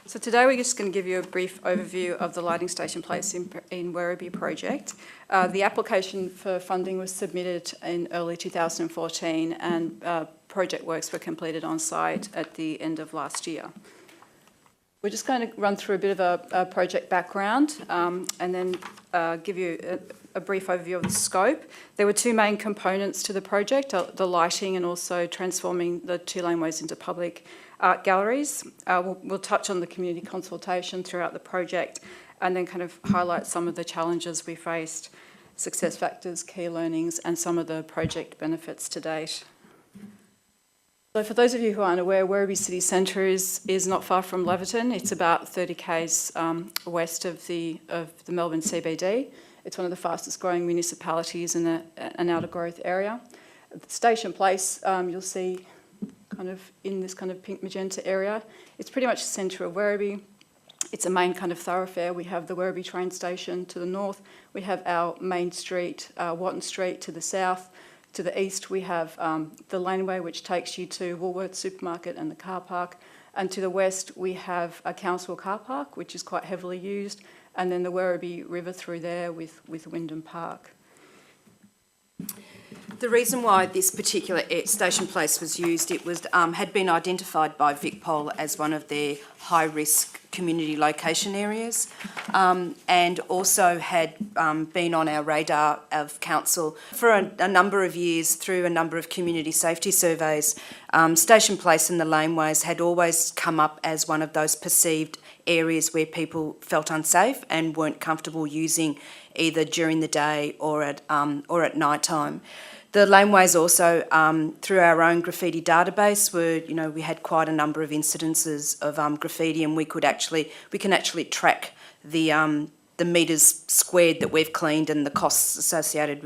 So today we're just going to give you a brief overview of the Lighting Station Place in Werribee project. The application for funding was submitted in early 2014 and project works were completed on site at the end of last year. We're just going to run through a bit of a project background and then give you a brief overview of the scope. There were two main components to the project, the lighting and also transforming the two laneways into public art galleries. We'll touch on the community consultation throughout the project and then kind of highlight some of the challenges we faced, success factors, key learnings and some of the project benefits to date. So for those of you who aren't aware, Werribee City Centre is not far from Leverton. It's about 30 k's west of the Melbourne CBD. It's one of the fastest growing municipalities in an outer growth area. Station Place, you'll see kind of in this kind of pink magenta area. It's pretty much the centre of Werribee. It's a main kind of thoroughfare. We have the Werribee train station to the north. We have our main street, Watton Street to the south. To the east we have the laneway which takes you to Woolworths supermarket and the car park. And to the west we have a council car park which is quite heavily used, and then the Werribee River through there with Wyndham Park. The reason why this particular station place was used, it was had been identified by VicPol as one of their high-risk community location areas, and also had been on our radar of council for a number of years through a number of community safety surveys. Station Place and the laneways had always come up as one of those perceived areas where people felt unsafe and weren't comfortable using either during the day or at night time. The laneways also, through our own graffiti database, we had quite a number of incidences of graffiti, and we can actually track the metres squared that we've cleaned and the costs associated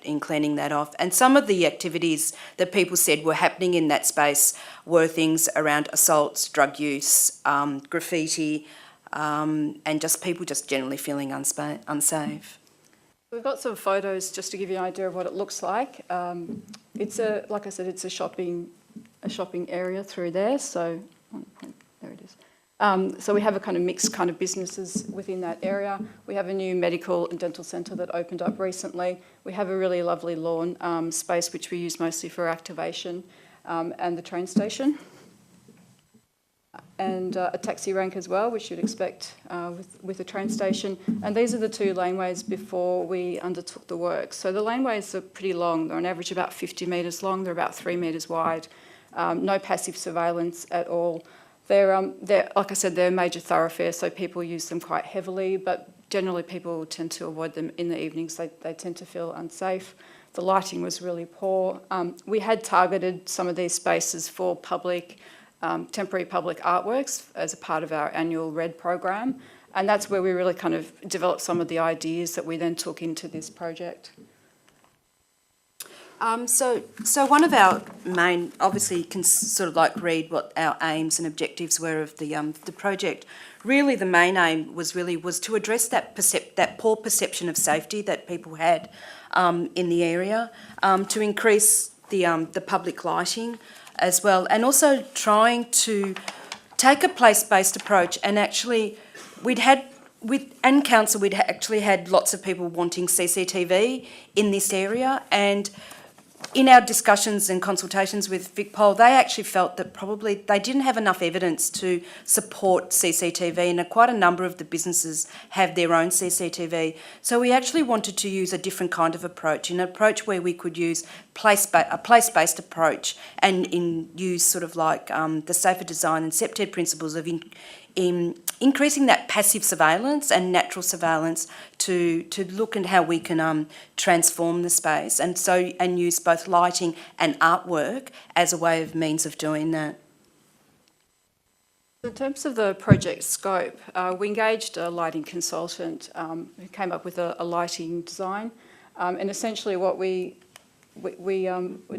in cleaning that off. And some of the activities that people said were happening in that space were things around assaults, drug use, graffiti, and just people just generally feeling unsafe. We've got some photos just to give you an idea of what it looks like. Like I said, it's a shopping area through there. So there it is. So we have a kind of mixed kind of businesses within that area. We have a new medical and dental centre that opened up recently. We have a really lovely lawn space which we use mostly for activation, and the train station. And a taxi rank as well, which you'd expect with a train station. And these are the two laneways before we undertook the work. So the laneways are pretty long. They're on average about 50 metres long. They're about 3 metres wide. No passive surveillance at all. They're like I said, they're a major thoroughfare, so people use them quite heavily, but generally people tend to avoid them in the evenings. They tend to feel unsafe. The lighting was really poor. We had targeted some of these spaces for temporary public artworks as a part of our annual RED program, and that's where we really kind of developed some of the ideas that we then took into this project. So one of our main, obviously you can sort of like read what our aims and objectives were of the project. Really the main aim was to address that poor perception of safety that people had in the area, to increase the public lighting as well, and also trying to take a place-based approach. And actually we'd actually had lots of people wanting CCTV in this area, and in our discussions and consultations with VicPol, they actually felt that probably they didn't have enough evidence to support CCTV, and quite a number of the businesses have their own CCTV. So we actually wanted to use a different kind of approach, an approach where we could use a place-based approach and use sort of like the safer design and SEPTED principles of increasing that passive surveillance and natural surveillance to look at how we can transform the space, and use both lighting and artwork as a way of means of doing that. In terms of the project scope, we engaged a lighting consultant who came up with a lighting design, and essentially what we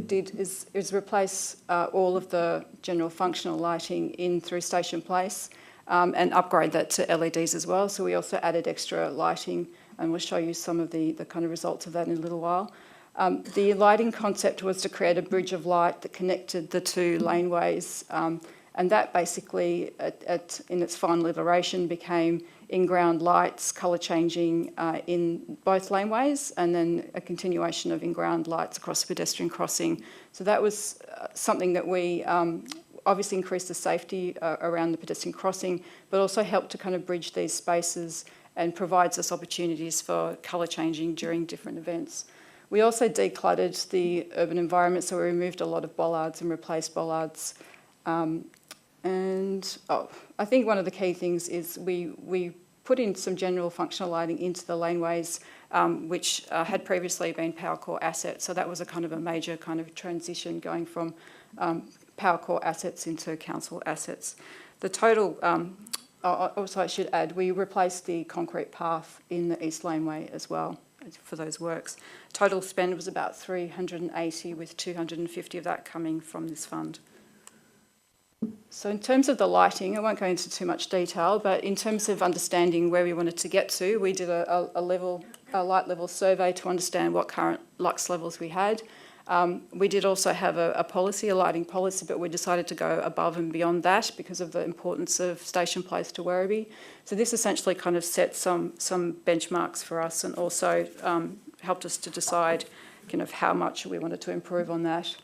did is replace all of the general functional lighting in through Station Place, and upgrade that to LEDs as well. So we also added extra lighting, and we'll show you some of the kind of results of that in a little while. The lighting concept was to create a bridge of light that connected the two laneways, And that basically, in its final iteration, became in-ground lights, colour changing in both laneways, and then a continuation of in-ground lights across the pedestrian crossing. So that was something that we obviously increased the safety around the pedestrian crossing, but also helped to kind of bridge these spaces and provides us opportunities for colour changing during different events. We also decluttered the urban environment, so we removed a lot of bollards and replaced bollards. I think one of the key things is we put in some general functional lighting into the laneways, which had previously been power core assets. So that was a major kind of transition going from power core assets into council assets. The total, also I should add, we replaced the concrete path in the east laneway as well for those works. Total spend was about 380, with 250 of that coming from this fund. So in terms of the lighting, I won't go into too much detail, but in terms of understanding where we wanted to get to, we did a light level survey to understand what current lux levels we had. We did also have a lighting policy, but we decided to go above and beyond that because of the importance of Station Place to Werribee. So this essentially kind of set some benchmarks for us, and also helped us to decide kind of how much we wanted to improve on that.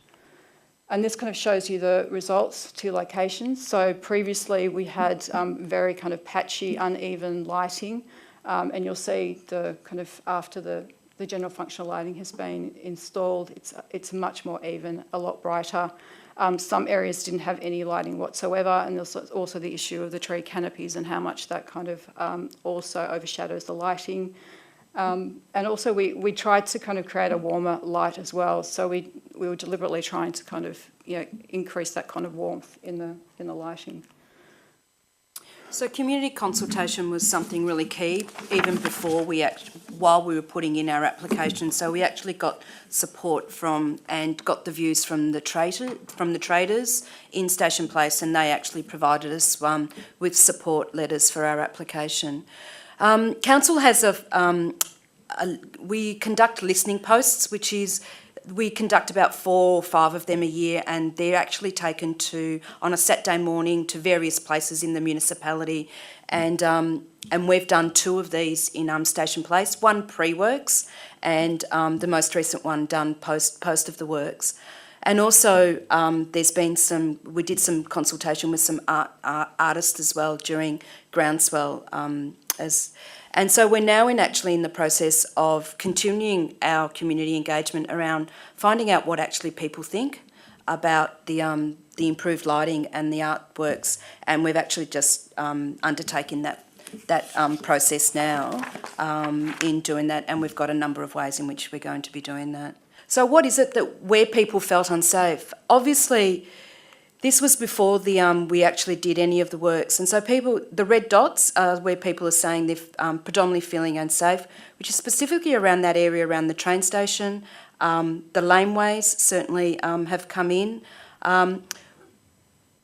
And this kind of shows you the results to locations. So previously we had very kind of patchy, uneven lighting, and you'll see the kind of after the general functional lighting has been installed, it's much more even, a lot brighter. Some areas didn't have any lighting whatsoever, and there's also the issue of the tree canopies and how much that kind of also overshadows the lighting. And also we tried to kind of create a warmer light as well. So we were deliberately trying to kind of, increase that kind of warmth in the lighting. So community consultation was something really key, even before while we were putting in our application. So we actually got support from and got the views from the traders in Station Place, and they actually provided us with support letters for our application. Council has we conduct listening posts, which is we conduct about 4 or 5 of them a year, and they're actually taken on a Saturday morning to various places in the municipality, and we've done 2 of these in Station Place, one pre-works and the most recent one done post of the works. And also there's been we did some consultation with some artists as well during Groundswell and so we're now actually in the process of continuing our community engagement around finding out what actually people think about the improved lighting and the artworks, and we've actually just undertaken that process now in doing that, and we've got a number of ways in which we're going to be doing that. So what is it where people felt unsafe? Obviously, this was before we actually did any of the works, and so the red dots are where people are saying they're predominantly feeling unsafe, which is specifically around that area around the train station. The laneways certainly have come in.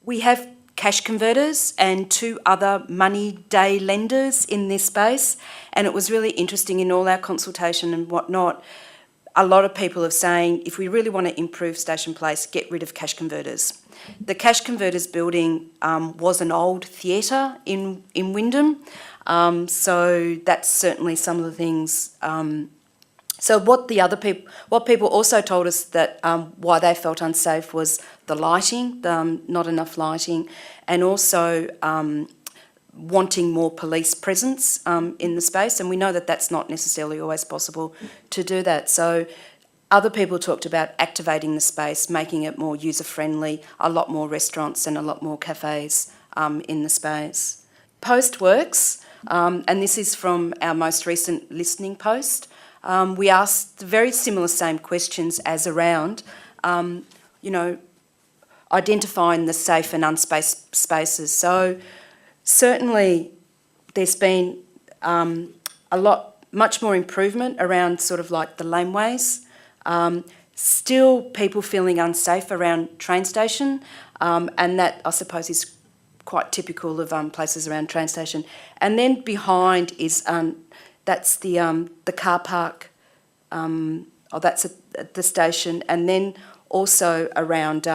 We have cash converters and 2 other money day lenders in this space, and it was really interesting in all our consultation and whatnot. A lot of people are saying, if we really want to improve Station Place, get rid of cash converters. The cash converters building was an old theatre in Wyndham, so that's certainly some of the things. So what people also told us that why they felt unsafe was the lighting, not enough lighting, and also wanting more police presence in the space, and we know that that's not necessarily always possible to do that. So other people talked about activating the space, making it more user-friendly, a lot more restaurants and a lot more cafes in the space. Post-works, and this is from our most recent listening post, we asked very similar same questions as around, identifying the safe and unspaced spaces. So certainly there's been much more improvement around sort of like the laneways. Still people feeling unsafe around train station, and that I suppose is quite typical of places around train station. And then behind is that's the car park, that's at the station, and then also around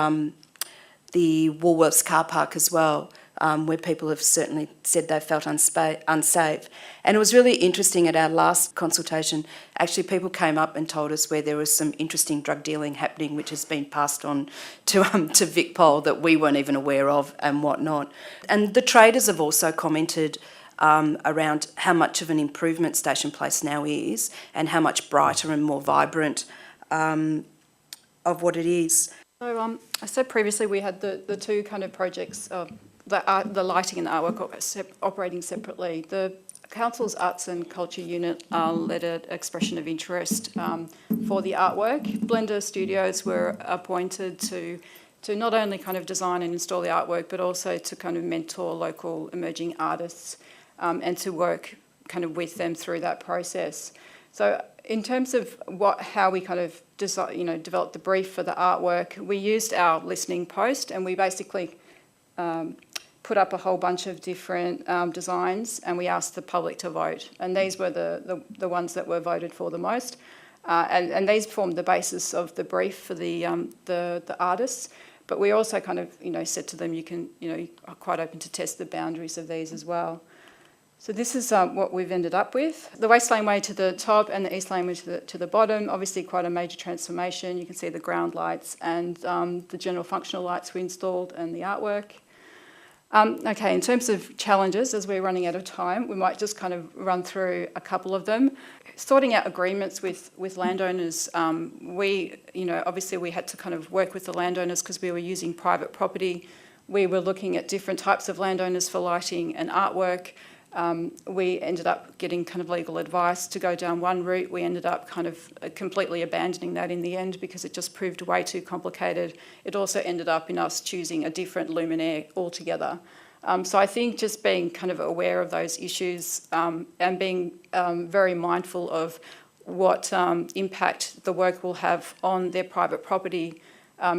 the Woolworths car park as well, where people have certainly said they felt unsafe. And it was really interesting at our last consultation, actually people came up and told us where there was some interesting drug dealing happening, which has been passed on to VicPol that we weren't even aware of and whatnot. And the traders have also commented around how much of an improvement Station Place now is and how much brighter and more vibrant of what it is. So I said previously we had the two kind of projects, the lighting and the artwork operating separately. The Council's Arts and Culture Unit led an expression of interest for the artwork. Blender Studios were appointed to not only kind of design and install the artwork, but also to kind of mentor local emerging artists and to work kind of with them through that process. So in terms of how we kind of developed the brief for the artwork, we used our listening post and we basically put up a whole bunch of different designs and we asked the public to vote. And these were the ones that were voted for the most. And these formed the basis of the brief for the artists. But we also kind of, said to them, you are quite open to test the boundaries of these as well. So this is what we've ended up with. The West Laneway to the top and the East Laneway to the bottom, obviously quite a major transformation. You can see the ground lights and the general functional lights we installed and the artwork. Okay, in terms of challenges, as we're running out of time, we might just kind of run through a couple of them. Sorting out agreements with landowners, obviously we had to kind of work with the landowners because we were using private property. We were looking at different types of landowners for lighting and artwork. We ended up getting kind of legal advice to go down one route. We ended up kind of completely abandoning that in the end because it just proved way too complicated. It also ended up in us choosing a different luminaire altogether. So I think just being kind of aware of those issues and being very mindful of what impact the work will have on their private property.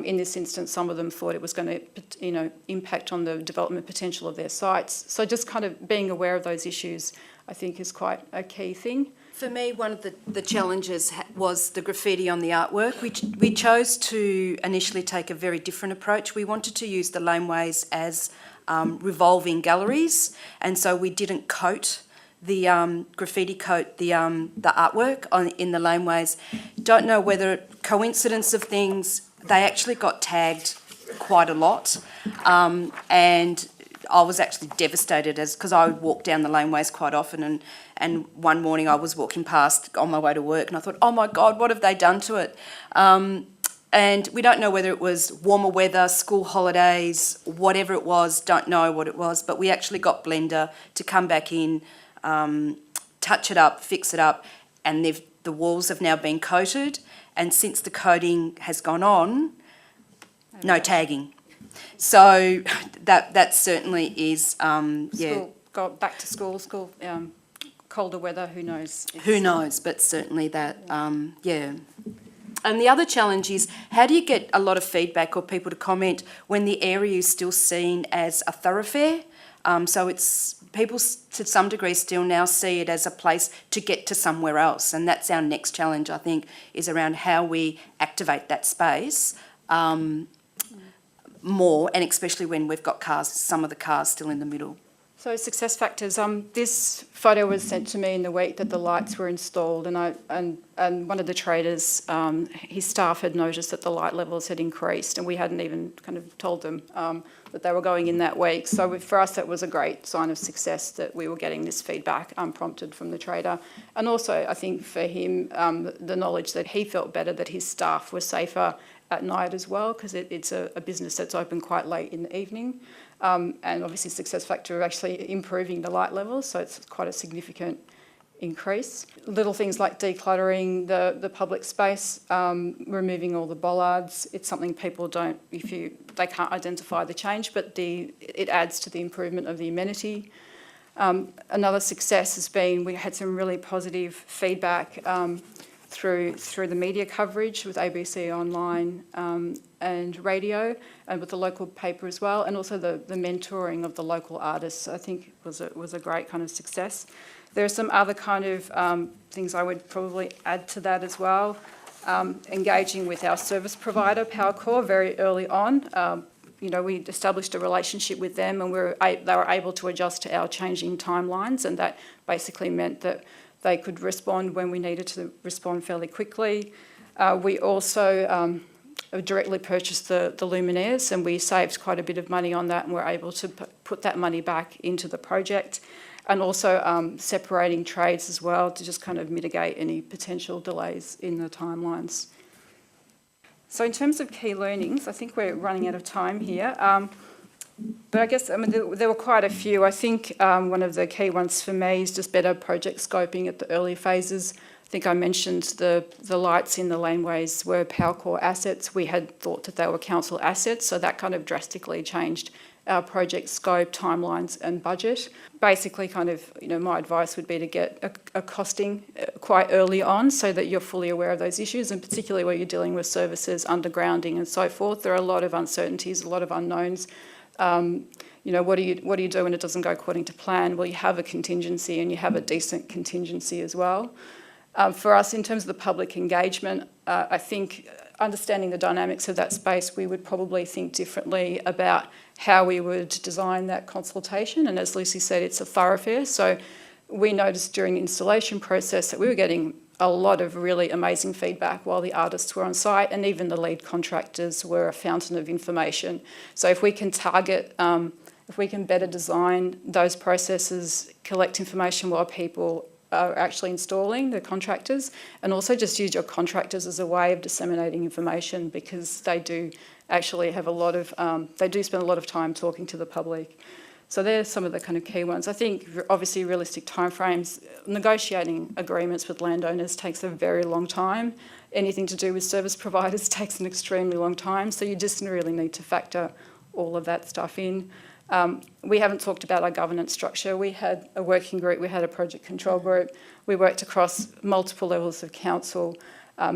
In this instance, some of them thought it was going to, impact on the development potential of their sites. So just kind of being aware of those issues, I think, is quite a key thing. For me, one of the challenges was the graffiti on the artwork. We chose to initially take a very different approach. We wanted to use the laneways as revolving galleries, and so we didn't coat the graffiti coat the artwork in the laneways. Don't know whether coincidence of things. They actually got tagged quite a lot, and I was actually devastated because I would walk down the laneways quite often, and one morning I was walking past on my way to work and I thought, oh my God, what have they done to it? And we don't know whether it was warmer weather, school holidays, whatever it was, don't know what it was, but we actually got Blender to come back in, touch it up, fix it up, and the walls have now been coated. And since the coating has gone on, no tagging. So that certainly is, Go back to school, colder weather, who knows? Who knows, but certainly that, yeah. And the other challenge is, how do you get a lot of feedback or people to comment when the area is still seen as a thoroughfare? So people to some degree still now see it as a place to get to somewhere else, and that's our next challenge, I think, is around how we activate that space more, and especially when we've got some of the cars still in the middle. So success factors. This photo was sent to me in the week that the lights were installed, and one of the traders, his staff had noticed that the light levels had increased, and we hadn't even kind of told them that they were going in that week. So for us, that was a great sign of success that we were getting this feedback unprompted from the trader, and also I think for him, the knowledge that he felt better that his staff were safer at night as well, because it's a business that's open quite late in the evening. And obviously success factor of actually improving the light levels, so it's quite a significant increase. Little things like decluttering the public space, removing all the bollards. It's something people they can't identify the change, but it adds to the improvement of the amenity. Another success has been we had some really positive feedback through the media coverage with ABC Online and radio, and with the local paper as well, and also the mentoring of the local artists, I think was a great kind of success. There are some other kind of things I would probably add to that as well. Engaging with our service provider, Powercore, very early on. we established a relationship with them, and they were able to adjust to our changing timelines, and that basically meant that they could respond when we needed to respond fairly quickly. We also directly purchased the luminaires, and we saved quite a bit of money on that, and were able to put that money back into the project, and also separating trades as well to just kind of mitigate any potential delays in the timelines. So in terms of key learnings, I think we're running out of time here. But I guess, there were quite a few. I think one of the key ones for me is just better project scoping at the early phases. I think I mentioned the lights in the laneways were Powercore assets. We had thought that they were council assets, so that kind of drastically changed our project scope, timelines and budget. Basically, my advice would be to get a costing quite early on so that you're fully aware of those issues, and particularly where you're dealing with services, undergrounding and so forth. There are a lot of uncertainties, a lot of unknowns. What do you do when it doesn't go according to plan? Well, you have a contingency, and you have a decent contingency as well. For us, in terms of the public engagement, I think understanding the dynamics of that space, we would probably think differently about how we would design that consultation. And as Lucy said, it's a thoroughfare. So we noticed during the installation process that we were getting a lot of really amazing feedback while the artists were on site, and even the lead contractors were a fountain of information. So if we can target, if we can better design those processes, collect information while people are actually installing, the contractors, and also just use your contractors as a way of disseminating information, because they do actually have they do spend a lot of time talking to the public. So there's some of the kind of key ones. I think obviously realistic timeframes. Negotiating agreements with landowners takes a very long time. Anything to do with service providers takes an extremely long time. So you just really need to factor all of that stuff in. We haven't talked about our governance structure. We had a working group, we had a project control group. We worked across multiple levels of council.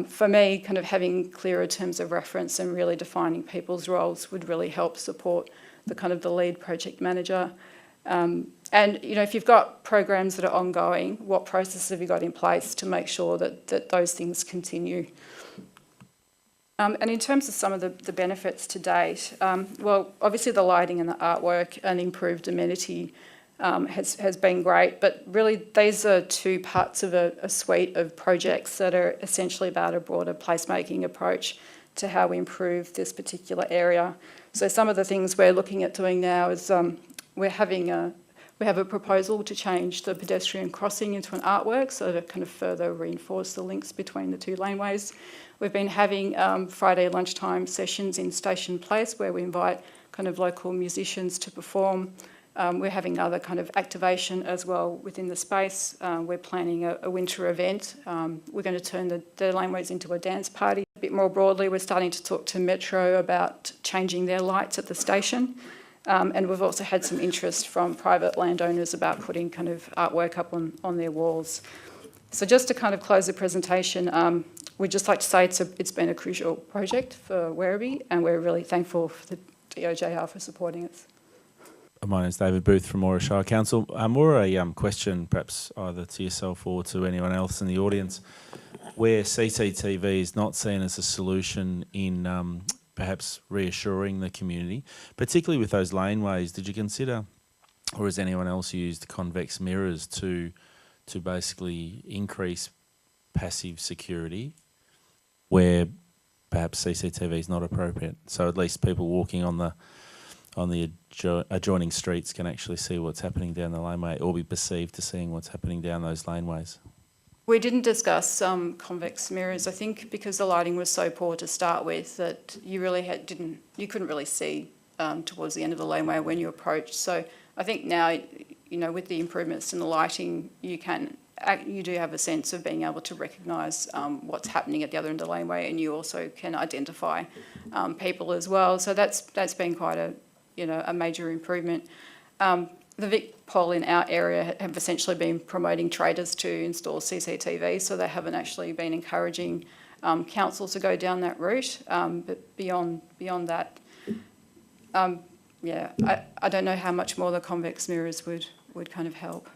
For me, kind of having clearer terms of reference and really defining people's roles would really help support the lead project manager. And if you've got programs that are ongoing, what processes have you got in place to make sure that those things continue? And in terms of some of the benefits to date, well, obviously the lighting and the artwork and improved amenity has been great, but really these are two parts of a suite of projects that are essentially about a broader placemaking approach to how we improve this particular area. So some of the things we're looking at doing now is we have a proposal to change the pedestrian crossing into an artwork, so to kind of further reinforce the links between the two laneways. We've been having Friday lunchtime sessions in Station Place where we invite kind of local musicians to perform. We're having other kind of activation as well within the space. We're planning a winter event. We're going to turn the laneways into a dance party. A bit more broadly, we're starting to talk to Metro about changing their lights at the station. And we've also had some interest from private landowners about putting kind of artwork up on their walls. So just to kind of close the presentation, we'd just like to say it's been a crucial project for Werribee, and we're really thankful for the DOJR for supporting us. My name's David Booth from Moira Shire Council. More a question, perhaps either to yourself or to anyone else in the audience, where CCTV is not seen as a solution in perhaps reassuring the community, particularly with those laneways. Did you consider, or has anyone else used convex mirrors to basically increase passive security where perhaps CCTV is not appropriate? So at least people walking on the adjoining streets can actually see what's happening down the laneway, or be perceived to seeing what's happening down those laneways. We didn't discuss convex mirrors, I think, because the lighting was so poor to start with that you really you couldn't really see towards the end of the laneway when you approached. So I think now, with the improvements in the lighting, you do have a sense of being able to recognise what's happening at the other end of the laneway, and you also can identify people as well. So that's been quite a major improvement. The VicPol in our area have essentially been promoting traders to install CCTV, so they haven't actually been encouraging council to go down that route. But beyond that, I don't know how much more the convex mirrors would kind of help.